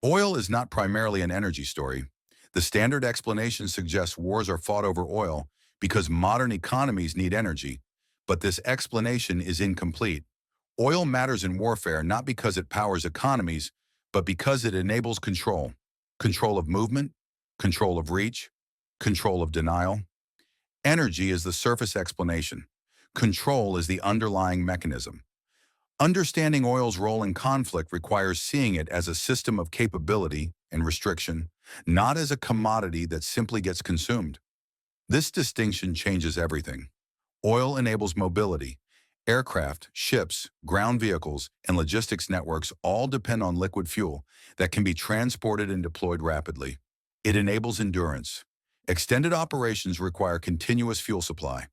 Oil is not primarily an energy story. The standard explanation suggests wars are fought over oil because modern economies need energy, but this explanation is incomplete. Oil matters in warfare not because it powers economies, but because it enables control. Control of movement, control of reach, control of denial. Energy is the surface explanation. Control is the underlying mechanism. Understanding oil's role in conflict requires seeing it as a system of capability and restriction, not as a commodity that simply gets consumed. This distinction changes everything. Oil enables mobility. Aircraft, ships, ground vehicles, and logistics networks all depend on liquid fuel that can be transported and deployed rapidly. It enables endurance. Extended operations require continuous fuel supply.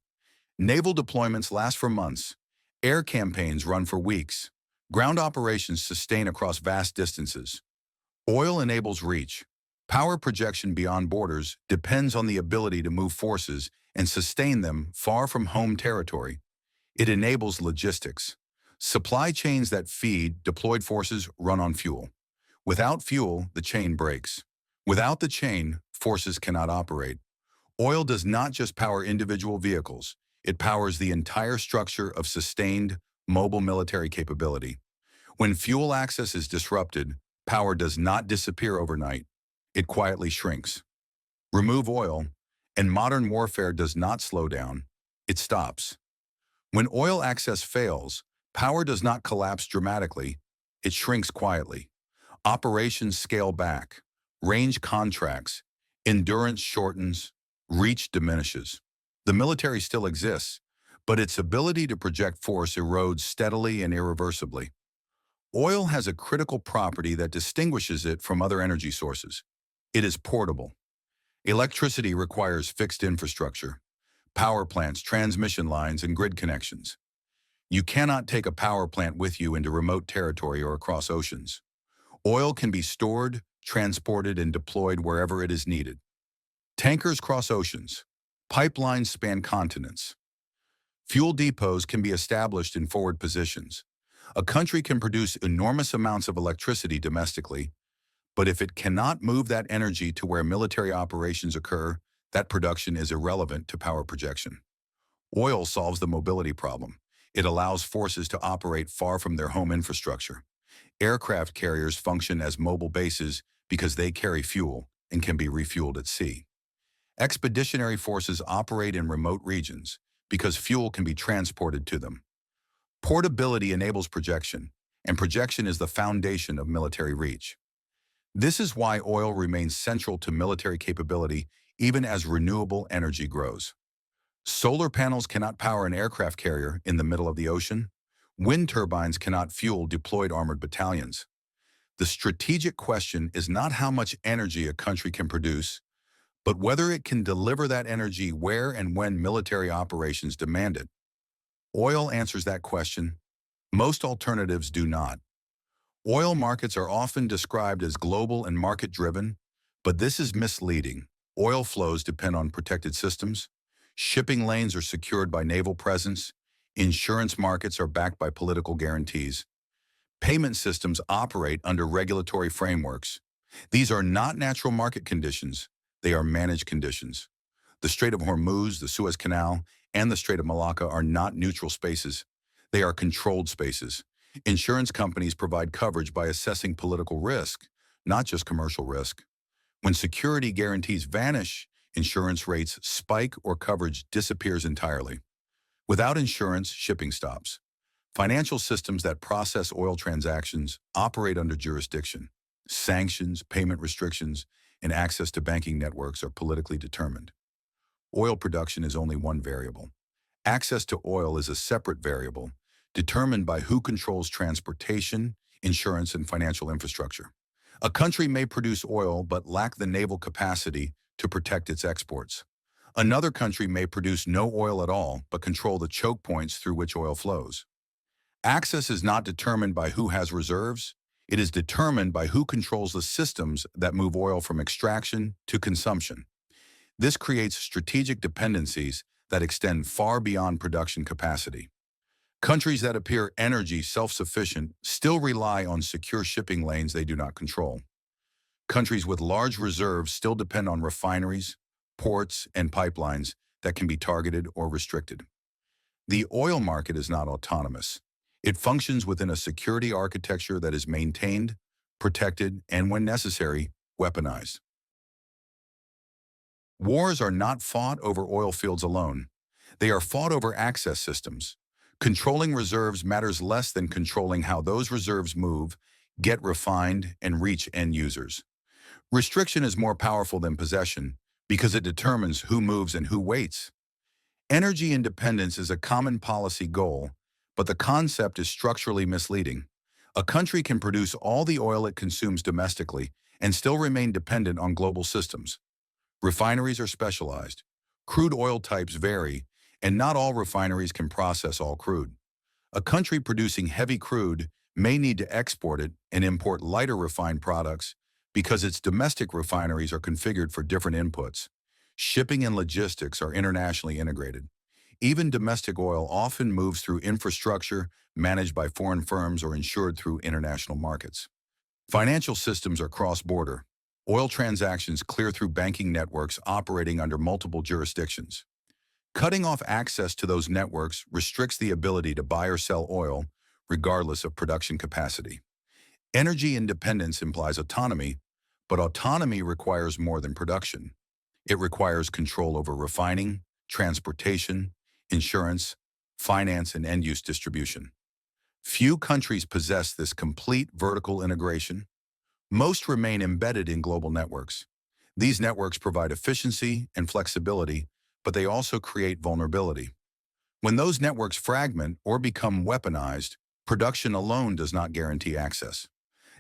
Naval deployments last for months. Air campaigns run for weeks. Ground operations sustain across vast distances. Oil enables reach. Power projection beyond borders depends on the ability to move forces and sustain them far from home territory. It enables logistics. Supply chains that feed deployed forces run on fuel. Without fuel, the chain breaks. Without the chain, forces cannot operate. Oil does not just power individual vehicles. It powers the entire structure of sustained, mobile military capability. When fuel access is disrupted, power does not disappear overnight. It quietly shrinks. Remove oil, and modern warfare does not slow down. It stops. When oil access fails, power does not collapse dramatically. It shrinks quietly. Operations scale back. Range contracts. Endurance shortens. Reach diminishes. The military still exists, but its ability to project force erodes steadily and irreversibly. Oil has a critical property that distinguishes it from other energy sources. It is portable. Electricity requires fixed infrastructure, power plants, transmission lines, and grid connections. You cannot take a power plant with you into remote territory or across oceans. Oil can be stored, transported, and deployed wherever it is needed. Tankers cross oceans. Pipelines span continents. Fuel depots can be established in forward positions. A country can produce enormous amounts of electricity domestically, but if it cannot move that energy to where military operations occur, that production is irrelevant to power projection. Oil solves the mobility problem. It allows forces to operate far from their home infrastructure. Aircraft carriers function as mobile bases because they carry fuel and can be refueled at sea. Expeditionary forces operate in remote regions because fuel can be transported to them. Portability enables projection, and projection is the foundation of military reach. This is why oil remains central to military capability even as renewable energy grows. Solar panels cannot power an aircraft carrier in the middle of the ocean. Wind turbines cannot fuel deployed armored battalions. The strategic question is not how much energy a country can produce, but whether it can deliver that energy where and when military operations demand it. Oil answers that question. Most alternatives do not. Oil markets are often described as global and market-driven, but this is misleading. Oil flows depend on protected systems. Shipping lanes are secured by naval presence. Insurance markets are backed by political guarantees. Payment systems operate under regulatory frameworks. These are not natural market conditions. They are managed conditions. The Strait of Hormuz, the Suez Canal, and the Strait of Malacca are not neutral spaces. They are controlled spaces. Insurance companies provide coverage by assessing political risk, not just commercial risk. When security guarantees vanish, insurance rates spike or coverage disappears entirely. Without insurance, shipping stops. Financial systems that process oil transactions operate under jurisdiction. Sanctions, payment restrictions, and access to banking networks are politically determined. Oil production is only one variable. Access to oil is a separate variable, determined by who controls transportation, insurance, and financial infrastructure. A country may produce oil but lack the naval capacity to protect its exports. Another country may produce no oil at all but control the choke points through which oil flows. Access is not determined by who has reserves. It is determined by who controls the systems that move oil from extraction to consumption. This creates strategic dependencies that extend far beyond production capacity. Countries that appear energy self-sufficient still rely on secure shipping lanes they do not control. Countries with large reserves still depend on refineries, ports, and pipelines that can be targeted or restricted. The oil market is not autonomous. It functions within a security architecture that is maintained, protected, and when necessary, weaponized. Wars are not fought over oil fields alone. They are fought over access systems. Controlling reserves matters less than controlling how those reserves move, get refined, and reach end users. Restriction is more powerful than possession because it determines who moves and who waits. Energy independence is a common policy goal, but the concept is structurally misleading. A country can produce all the oil it consumes domestically and still remain dependent on global systems. Refineries are specialized. Crude oil types vary, and not all refineries can process all crude. A country producing heavy crude may need to export it and import lighter refined products because its domestic refineries are configured for different inputs. Shipping and logistics are internationally integrated. Even domestic oil often moves through infrastructure managed by foreign firms or insured through international markets. Financial systems are cross-border. Oil transactions clear through banking networks operating under multiple jurisdictions. Cutting off access to those networks restricts the ability to buy or sell oil, regardless of production capacity. Energy independence implies autonomy, but autonomy requires more than production. It requires control over refining, transportation, insurance, finance, and end-use distribution. Few countries possess this complete vertical integration. Most remain embedded in global networks. These networks provide efficiency and flexibility, but they also create vulnerability. When those networks fragment or become weaponized, production alone does not guarantee access.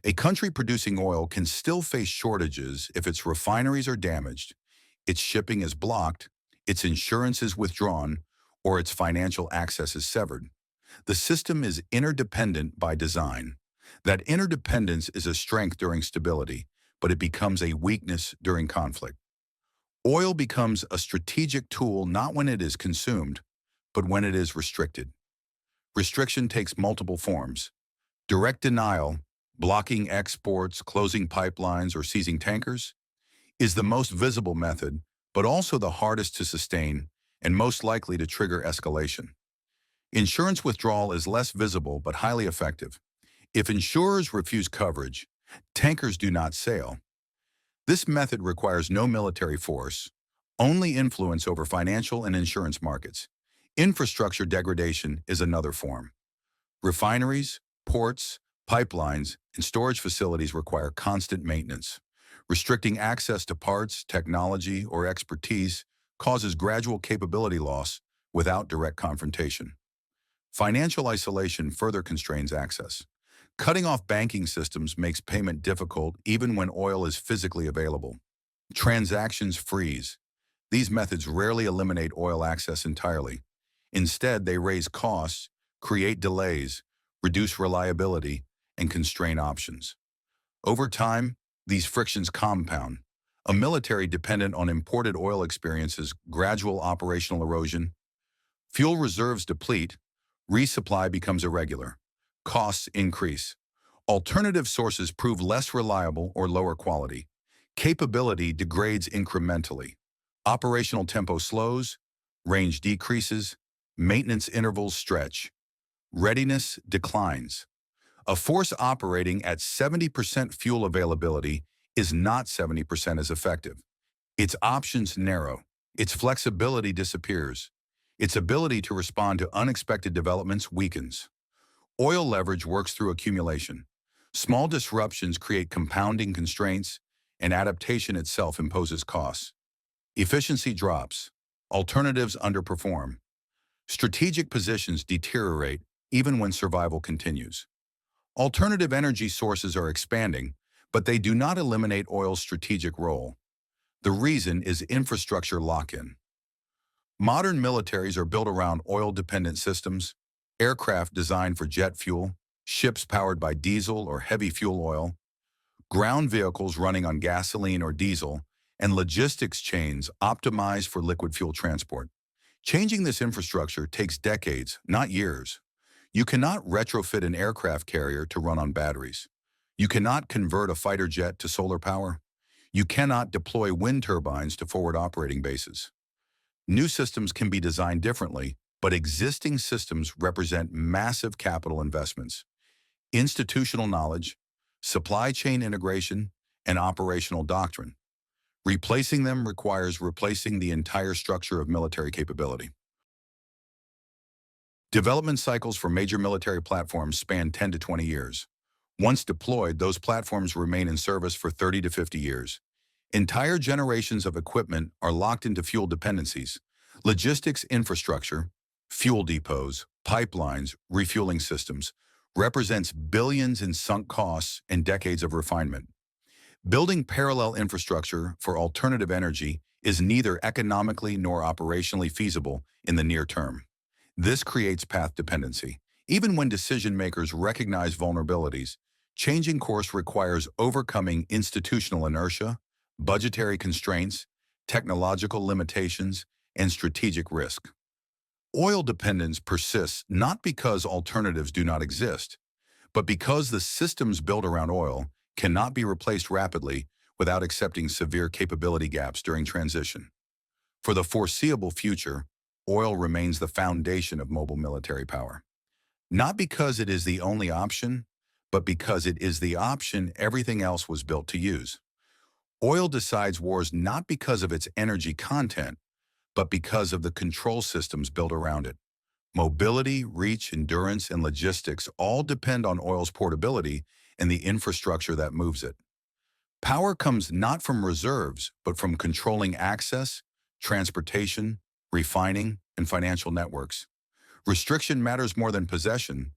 A country producing oil can still face shortages if its refineries are damaged, its shipping is blocked, its insurance is withdrawn, or its financial access is severed. The system is interdependent by design. That interdependence is a strength during stability, but it becomes a weakness during conflict. Oil becomes a strategic tool not when it is consumed, but when it is restricted. Restriction takes multiple forms. Direct denial, blocking exports, closing pipelines, or seizing tankers, is the most visible method, but also the hardest to sustain and most likely to trigger escalation. Insurance withdrawal is less visible but highly effective. If insurers refuse coverage, tankers do not sail. This method requires no military force, only influence over financial and insurance markets. Infrastructure degradation is another form. Refineries, ports, pipelines, and storage facilities require constant maintenance. Restricting access to parts, technology, or expertise causes gradual capability loss without direct confrontation. Financial isolation further constrains access. Cutting off banking systems makes payment difficult even when oil is physically available. Transactions freeze. These methods rarely eliminate oil access entirely. Instead, they raise costs, create delays, reduce reliability, and constrain options. Over time, these frictions compound. A military dependent on imported oil experiences gradual operational erosion. Fuel reserves deplete, resupply becomes irregular. Costs increase. Alternative sources prove less reliable or lower quality. Capability degrades incrementally. Operational tempo slows, range decreases, maintenance intervals stretch. Readiness declines. A force operating at 70% fuel availability is not 70% as effective. Its options narrow. Its flexibility disappears. Its ability to respond to unexpected developments weakens. Oil leverage works through accumulation. Small disruptions create compounding constraints, and adaptation itself imposes costs. Efficiency drops. Alternatives underperform. Strategic positions deteriorate even when survival continues. Alternative energy sources are expanding, but they do not eliminate oil's strategic role. The reason is infrastructure lock-in. Modern militaries are built around oil-dependent systems, aircraft designed for jet fuel, ships powered by diesel or heavy fuel oil, ground vehicles running on gasoline or diesel, and logistics chains optimized for liquid fuel transport. Changing this infrastructure takes decades, not years. You cannot retrofit an aircraft carrier to run on batteries. You cannot convert a fighter jet to solar power. You cannot deploy wind turbines to forward operating bases. New systems can be designed differently, but existing systems represent massive capital investments, institutional knowledge, supply chain integration, and operational doctrine. Replacing them requires replacing the entire structure of military capability. Development cycles for major military platforms span 10 to 20 years. Once deployed, those platforms remain in service for 30 to 50 years. Entire generations of equipment are locked into fuel dependencies. Logistics infrastructure, fuel depots, pipelines, refueling systems, represents billions in sunk costs and decades of refinement. Building parallel infrastructure for alternative energy is neither economically nor operationally feasible in the near term. This creates path dependency. Even when decision makers recognize vulnerabilities, changing course requires overcoming institutional inertia, budgetary constraints, technological limitations, and strategic risk. Oil dependence persists not because alternatives do not exist, but because the systems built around oil cannot be replaced rapidly without accepting severe capability gaps during transition. For the foreseeable future, oil remains the foundation of mobile military power. Not because it is the only option, but because it is the option everything else was built to use. Oil decides wars not because of its energy content, but because of the control systems built around it. Mobility, reach, endurance, and logistics all depend on oil's portability and the infrastructure that moves it. Power comes not from reserves, but from controlling access, transportation, refining, and financial networks. Restriction matters more than possession.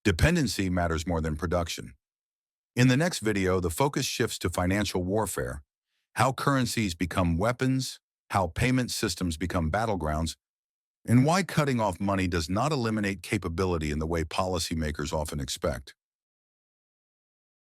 Dependency matters more than production. In the next video, the focus shifts to financial warfare, how currencies become weapons, how payment systems become battlegrounds, and why cutting off money does not eliminate capability in the way policymakers often expect.